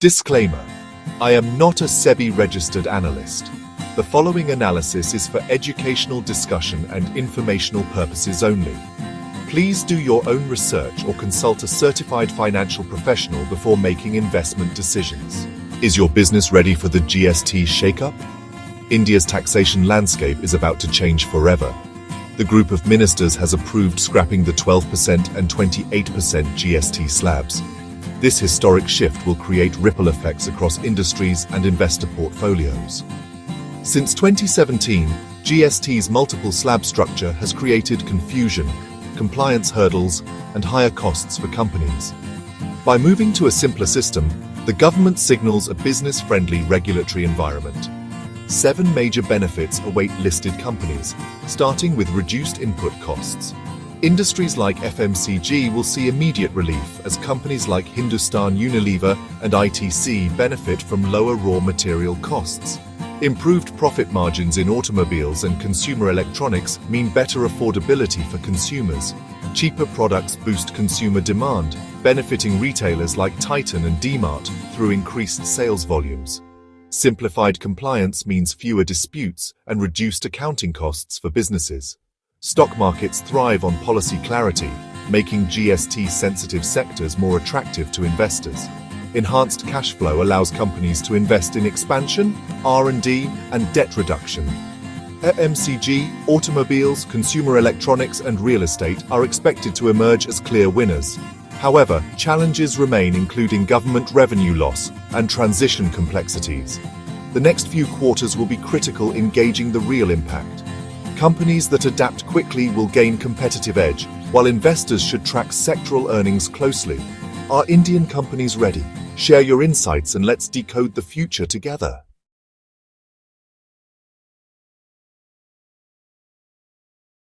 Disclaimer: I am not a SEBI-registered analyst. The following analysis is for educational discussion and informational purposes only. Please do your own research or consult a certified financial professional before making investment decisions. Is your business ready for the GST shakeup? India's taxation landscape is about to change forever. The group of ministers has approved scrapping the 12% and 28% GST slabs. This historic shift will create ripple effects across industries and investor portfolios. Since 2017, GST's multiple slab structure has created confusion, compliance hurdles, and higher costs for companies. By moving to a simpler system, the government signals a business-friendly regulatory environment. 7 major benefits await listed companies, starting with reduced input costs. Industries like FMCG will see immediate relief as companies like Hindustan Unilever and ITC benefit from lower raw material costs. Improved profit margins in automobiles and consumer electronics mean better affordability for consumers. Cheaper products boost consumer demand, benefiting retailers like Titan and D-Mart through increased sales volumes. Simplified compliance means fewer disputes and reduced accounting costs for businesses. Stock markets thrive on policy clarity, making GST-sensitive sectors more attractive to investors. Enhanced cash flow allows companies to invest in expansion, R&D, and debt reduction. FMCG, automobiles, consumer electronics, and real estate are expected to emerge as clear winners. However, challenges remain, including government revenue loss and transition complexities. The next few quarters will be critical in gauging the real impact. Companies that adapt quickly will gain competitive edge, while investors should track sectoral earnings closely. Are Indian companies ready? Share your insights and let's decode the future together.